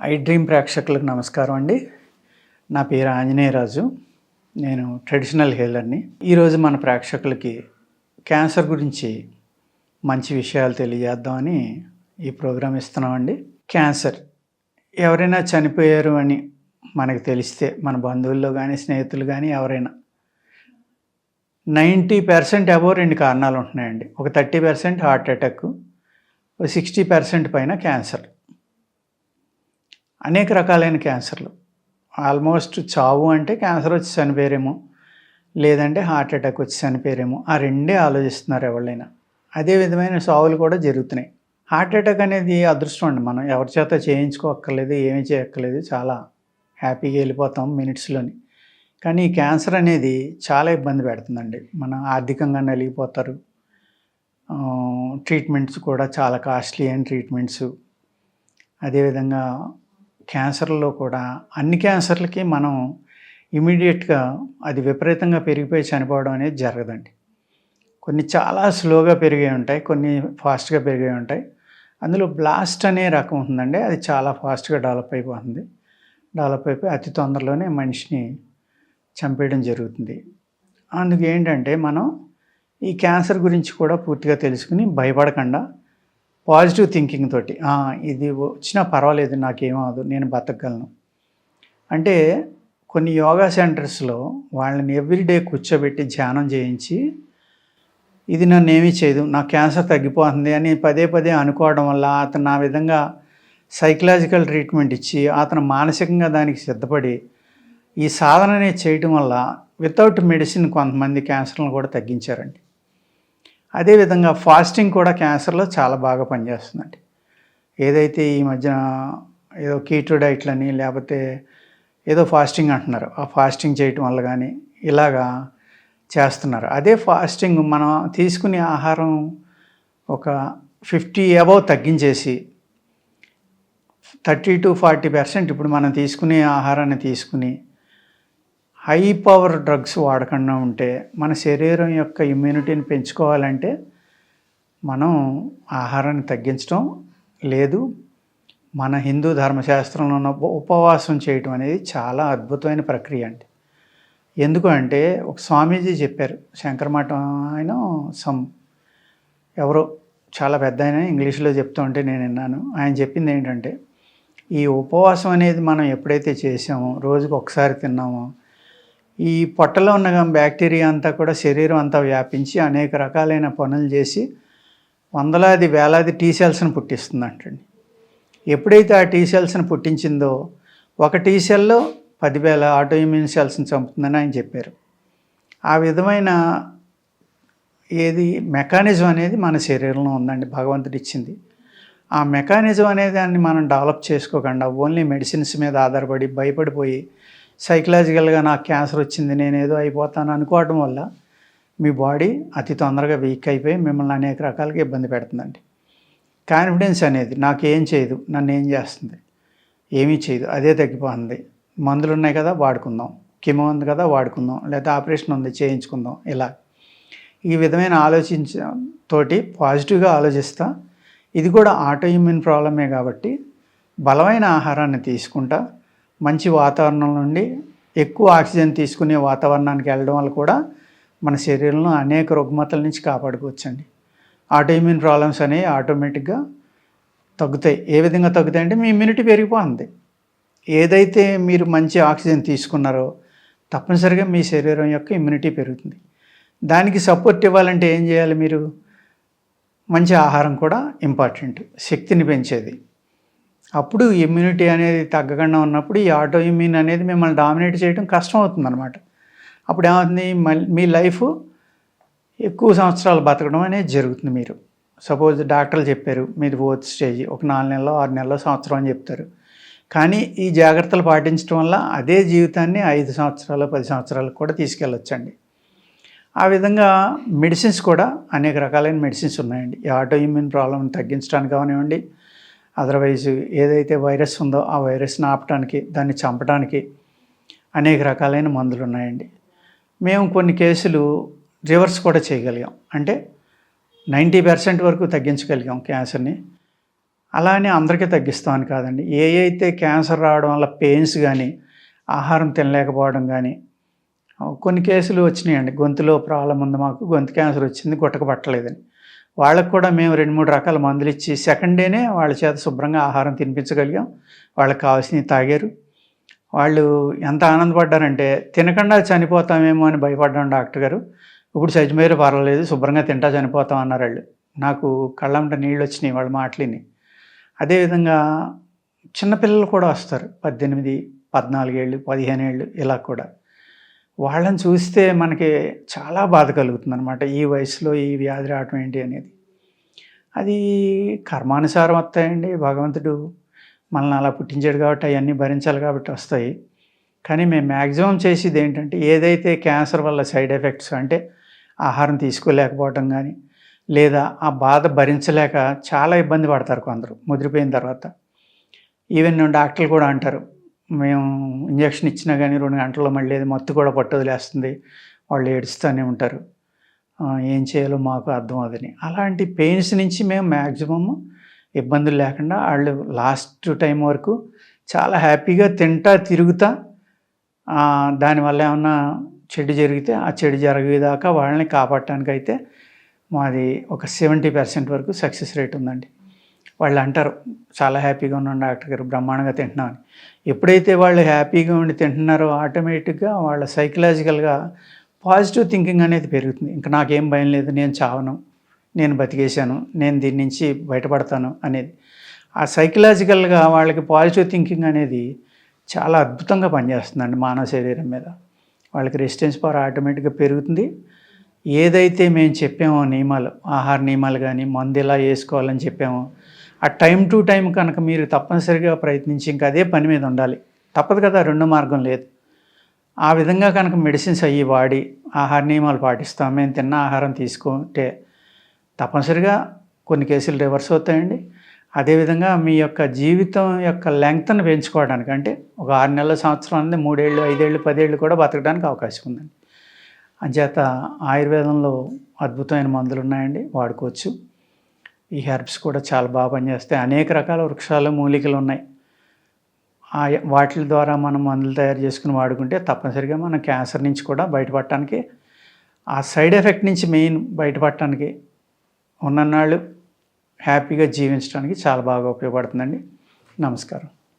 I dream ప్రేక్షకులకు నమస్కారం అండి. నా పేరు ఆంజనేయరాజు. నేను ట్రెడిషనల్ హీలర్ని. ఈరోజు మన ప్రేక్షకులకి క్యాన్సర్ గురించి మంచి విషయాలు తెలియజేద్దామని ఈ ప్రోగ్రాం ఇస్తున్నామండి. క్యాన్సర్ ఎవరైనా చనిపోయారు అని మనకు తెలిస్తే మన బంధువుల్లో కానీ స్నేహితులు కానీ ఎవరైనా 90% అబోవ్ 2 కారణాలు ఉంటున్నాయండి. ఒక 30% హార్ట్ అటాక్, 60% పైన క్యాన్సర్. అనేక రకాలైన క్యాన్సర్లు. ఆల్మోస్ట్ చావు అంటే క్యాన్సర్ వచ్చి చనిపోయారేమో, లేదంటే హార్ట్ అటాక్ వచ్చి చనిపోయారేమో, ఆ రెండే ఆలోచిస్తున్నారు ఎవళ్ళైనా. అదే విధమైన చావులు కూడా జరుగుతున్నాయి. హార్ట్ అటాక్ అనేది అదృష్టం అండి. మనం ఎవరి చేత చేయించుకోక్కర్లేదు, ఏమీ చేయక్కర్లేదు, చాలా హ్యాపీగా వెళ్ళిపోతాం మినిట్స్లోని. కానీ ఈ క్యాన్సర్ అనేది చాలా ఇబ్బంది పెడుతుందండి. మన ఆర్థికంగా నలిగిపోతారు. ట్రీట్మెంట్స్ కూడా చాలా కాస్ట్లీ అయిన ట్రీట్మెంట్స్. అదేవిధంగా క్యాన్సర్లో కూడా అన్ని క్యాన్సర్లకి మనం ఇమీడియట్గా అది విపరీతంగా పెరిగిపోయి చనిపోవడం అనేది జరగదండి. కొన్ని చాలా స్లోగా పెరిగాయి ఉంటాయి, కొన్ని ఫాస్ట్గా పెరిగాయి ఉంటాయి. అందులో బ్లాస్ట్ అనే రకం ఉంటుందండి, అది చాలా ఫాస్ట్గా డెవలప్ అయిపోతుంది. డెవలప్ అయిపోయి అతి తొందరలోనే మనిషిని చంపేయడం జరుగుతుంది. అందుకు ఏంటంటే మనం ఈ క్యాన్సర్ గురించి కూడా పూర్తిగా తెలుసుకుని భయపడకుండా పాజిటివ్ థింకింగ్ తోటి ఇది వచ్చినా పర్వాలేదు, నాకేమవదు, నేను బతకగలను అంటే కొన్ని యోగా సెంటర్స్లో వాళ్ళని ఎవ్రీడే కూర్చోబెట్టి ధ్యానం చేయించి ఇది నన్ను ఏమీ చేయదు, నాకు క్యాన్సర్ తగ్గిపోతుంది అని పదే పదే అనుకోవడం వల్ల అతను ఆ విధంగా సైకలాజికల్ ట్రీట్మెంట్ ఇచ్చి అతను మానసికంగా దానికి సిద్ధపడి ఈ సాధన అనేది చేయటం వల్ల వితౌట్ మెడిసిన్ కొంతమంది క్యాన్సర్లను కూడా తగ్గించారండి. అదేవిధంగా ఫాస్టింగ్ కూడా క్యాన్సర్లో చాలా బాగా పనిచేస్తుందండి. ఏదైతే ఈ మధ్యన ఏదో కీటో డైట్లని లేకపోతే ఏదో ఫాస్టింగ్ అంటున్నారు, ఆ ఫాస్టింగ్ చేయటం వల్ల కానీ ఇలాగా చేస్తున్నారు. అదే ఫాస్టింగ్ మనం తీసుకునే ఆహారం ఒక 50 అబౌవ్ తగ్గించేసి 30 to 40% ఇప్పుడు మనం తీసుకునే ఆహారాన్ని తీసుకుని హై పవర్ డ్రగ్స్ వాడకుండా ఉంటే మన శరీరం యొక్క ఇమ్యూనిటీని పెంచుకోవాలంటే మనం ఆహారాన్ని తగ్గించడం లేదు. మన హిందూ ధర్మశాస్త్రంలో ఉన్న ఉపవాసం చేయటం అనేది చాలా అద్భుతమైన ప్రక్రియ అండి. ఎందుకు అంటే ఒక స్వామీజీ చెప్పారు, శంకరమఠం ఆయన ఎవరో చాలా పెద్ద ఆయన ఇంగ్లీష్లో చెప్తూ ఉంటే నేను విన్నాను. ఆయన చెప్పింది ఏంటంటే ఈ ఉపవాసం అనేది మనం ఎప్పుడైతే చేసామో, రోజుకు ఒకసారి తిన్నామో, ఈ పొట్టలో ఉన్న బ్యాక్టీరియా అంతా కూడా శరీరం అంతా వ్యాపించి అనేక రకాలైన పనులు చేసి వందలాది వేలాది టీ సెల్స్ని పుట్టిస్తుందంటండి. ఎప్పుడైతే ఆ టీ సెల్స్ని పుట్టించిందో ఒక టీ సెల్లో 10,000 ఆటో ఇమ్యూన్ సెల్స్ని చంపుతుందని ఆయన చెప్పారు. ఆ విధమైన మెకానిజం అనేది మన శరీరంలో ఉందండి, భగవంతుడు ఇచ్చింది. ఆ మెకానిజం అనేది దాన్ని మనం డెవలప్ చేసుకోకుండా ఓన్లీ మెడిసిన్స్ మీద ఆధారపడి భయపడిపోయి సైకలాజికల్గా నాకు క్యాన్సర్ వచ్చింది, నేనేదో అయిపోతాను అనుకోవడం వల్ల మీ బాడీ అతి తొందరగా వీక్ అయిపోయి మిమ్మల్ని అనేక రకాలుగా ఇబ్బంది పెడుతుందండి. కాన్ఫిడెన్స్ అనేది నాకేం చేయదు, నన్ను ఏం చేస్తుంది, ఏమీ చేయదు, అదే తగ్గిపోతుంది, మందులు ఉన్నాయి కదా వాడుకుందాం, కెమో ఉంది కదా వాడుకుందాం, లేదా ఆపరేషన్ ఉంది చేయించుకుందాం, ఇలా ఈ విధమైన ఆలోచించతోటి పాజిటివ్గా ఆలోచిస్తా ఇది కూడా ఆటో ఇమ్యూన్ ప్రాబ్లమే కాబట్టి బలమైన ఆహారాన్ని తీసుకుంటా మంచి వాతావరణం నుండి ఎక్కువ ఆక్సిజన్ తీసుకునే వాతావరణానికి వెళ్ళడం వల్ల కూడా మన శరీరంలో అనేక రుగ్మతల నుంచి కాపాడుకోవచ్చండి. ఆటో ఇమ్యూన్ ప్రాబ్లమ్స్ అనేవి ఆటోమేటిక్గా తగ్గుతాయి. ఏ విధంగా తగ్గుతాయి అంటే మీ ఇమ్యూనిటీ పెరిగిపోతుంది. ఏదైతే మీరు మంచి ఆక్సిజన్ తీసుకున్నారో తప్పనిసరిగా మీ శరీరం యొక్క ఇమ్యూనిటీ పెరుగుతుంది. దానికి సపోర్ట్ ఇవ్వాలంటే ఏం చేయాలి? మీరు మంచి ఆహారం కూడా ఇంపార్టెంట్, శక్తిని పెంచేది. అప్పుడు ఇమ్యూనిటీ అనేది తగ్గకుండా ఉన్నప్పుడు ఈ ఆటో ఇమ్యూన్ అనేది మిమ్మల్ని డామినేట్ చేయడం కష్టం అవుతుందన్నమాట. అప్పుడు ఏమవుతుంది, మీ లైఫ్ ఎక్కువ సంవత్సరాలు బతకడం అనేది జరుగుతుంది. మీరు సపోజ్ డాక్టర్లు చెప్పారు మీది 4th స్టేజ్, ఒక 4 నెలలో 6 నెలలో సంవత్సరం అని చెప్తారు. కానీ ఈ జాగ్రత్తలు పాటించడం వల్ల అదే జీవితాన్ని 5 సంవత్సరాలు 10 సంవత్సరాలకు కూడా తీసుకెళ్ళొచ్చండి. ఆ విధంగా మెడిసిన్స్ కూడా అనేక రకాలైన మెడిసిన్స్ ఉన్నాయండి. ఈ ఆటో ఇమ్యూన్ ప్రాబ్లమ్ని తగ్గించడానికి కానివ్వండి, అదర్వైజ్ ఏదైతే వైరస్ ఉందో ఆ వైరస్ని ఆపడానికి, దాన్ని చంపడానికి అనేక రకాలైన మందులు ఉన్నాయండి. మేము కొన్ని కేసులు రివర్స్ కూడా చేయగలిగాం, అంటే 90% వరకు తగ్గించగలిగాం క్యాన్సర్ని. అలా అని అందరికీ తగ్గిస్తామని కాదండి. ఏ అయితే క్యాన్సర్ రావడం వల్ల పెయిన్స్ గానీ, ఆహారం తినలేకపోవడం గానీ, కొన్ని కేసులు వచ్చినాయండి. గొంతులో ప్రాబ్లమ్ ఉంది మాకు, గొంతు క్యాన్సర్ వచ్చింది, గుట్టక పట్టలేదని. వాళ్ళకి కూడా మేము 2, 3 రకాల మందులిచ్చి సెకండ్ డేనే వాళ్ళ చేత శుభ్రంగా ఆహారం తినిపించగలిగాం. వాళ్ళకి కావాల్సినవి తాగారు. వాళ్ళు ఎంత ఆనందపడ్డారంటే, తినకుండా చనిపోతామేమో అని భయపడ్డాం డాక్టర్ గారు. ఇప్పుడు చచ్చిపోయారు పర్వాలేదు, శుభ్రంగా తింటా చనిపోతాం అన్నారాళ్ళు. నాకు కళ్ళమ్మట నీళ్ళొచ్చినాయి వాళ్ళ మాటలిని. అదేవిధంగా చిన్న పిల్లలు కూడా వస్తారు. 18, 14 ఏళ్ళు, 15 ఏళ్ళు ఇలా కూడా. వాళ్ళని చూస్తే మనకి చాలా బాధ కలుగుతుందనమాట. ఈ వయసులో ఈ వ్యాధి రావటం ఏంటి అనేది. అది కర్మానుసారం వస్తాయండి. భగవంతుడు మనల్ని అలా పుట్టించాడు కాబట్టి అయన్నీ భరించాలి కాబట్టి వస్తాయి. కానీ మేము మ్యాక్సిమం చేసేదేంటంటే, ఏదైతే క్యాన్సర్ వల్ల సైడ్ ఎఫెక్ట్స్ అంటే ఆహారం తీసుకోలేకపోవటం గానీ, లేదా ఆ బాధ భరించలేక చాలా ఇబ్బంది పడతారు కొందరు ముదిరిపోయిన తర్వాత. ఈవెన్ డాక్టర్లు కూడా అంటారు, మేము ఇంజెక్షన్ ఇచ్చినా గానీ 2 గంటల్లో మళ్ళీ అది మత్తు కూడా పట్టొదిలేస్తుంది. వాళ్ళు ఏడుస్తూనే ఉంటారు. ఏం చేయాలో మాకు అర్థం అవ్వదని. అలాంటి పెయిన్స్ నుంచి మేము మ్యాక్సిమమ్ ఇబ్బందులు లేకుండా ఆళ్ళు లాస్ట్ టైం వరకు చాలా హ్యాపీగా తింటా, తిరుగుతా, దానివల్ల ఏమన్నా చెడు జరిగితే ఆ చెడు జరిగేదాకా వాళ్ళని కాపాడటానికైతే మాది ఒక 70% వరకు సక్సెస్ రేట్ ఉందండి. వాళ్ళు అంటారు, చాలా హ్యాపీగా ఉన్నాం డాక్టర్ గారు, బ్రహ్మాండంగా తింటున్నామని. ఎప్పుడైతే వాళ్ళు హ్యాపీగా ఉండి తింటున్నారో ఆటోమేటిక్గా వాళ్ళ సైకలాజికల్‌గా పాజిటివ్ థింకింగ్ అనేది పెరుగుతుంది. ఇంక నాకేం భయం లేదు, నేను చావను, నేను బతికేశాను, నేను దీని నుంచి బయటపడతాను అనేది. ఆ సైకలాజికల్‌గా వాళ్ళకి పాజిటివ్ థింకింగ్ అనేది చాలా అద్భుతంగా పనిచేస్తుందండి మానవ శరీరం మీద. వాళ్ళకి రెసిస్టెన్స్ పవర్ ఆటోమేటిక్‌గా పెరుగుతుంది. ఏదైతే మేము చెప్పామో నియమాలు, ఆహార నియమాలు గానీ, మందు ఎలా వేసుకోవాలని చెప్పామో, ఆ టైం టు టైం కనుక మీరు తప్పనిసరిగా ప్రయత్నించి ఇంక అదే పని మీద ఉండాలి. తప్పదు కదా, రెండో మార్గం లేదు. ఆ విధంగా కనుక మెడిసిన్స్ అయ్యి వాడి ఆహార నియమాలు పాటిస్తాం, మేము తిన్న ఆహారం తీసుకుంటే తప్పనిసరిగా కొన్ని కేసులు రివర్స్ అవుతాయండి. అదేవిధంగా మీ యొక్క జీవితం యొక్క లెంగ్త్‌ని పెంచుకోవడానికి, అంటే ఒక 6 నెలల, సంవత్సరం అనేది 3 ఏళ్ళు, 5 ఏళ్ళు, 10 ఏళ్ళు కూడా బతకడానికి అవకాశం ఉందండి. అంచేత ఆయుర్వేదంలో అద్భుతమైన మందులున్నాయండి, వాడుకోవచ్చు. ఈ హెర్బ్స్ కూడా చాలా బాగా పనిచేస్తాయి. అనేక రకాల వృక్షాలు, మూలికలు ఉన్నాయి. వాటిల ద్వారా మనం మందులు తయారు చేసుకుని వాడుకుంటే తప్పనిసరిగా మనం క్యాన్సర్ నుంచి కూడా బయటపడటానికి, ఆ సైడ్ ఎఫెక్ట్ నుంచి మెయిన్ బయటపడటానికి, ఉన్నన్నాళ్ళు హ్యాపీగా జీవించడానికి చాలా బాగా ఉపయోగపడుతుందండి. నమస్కారం.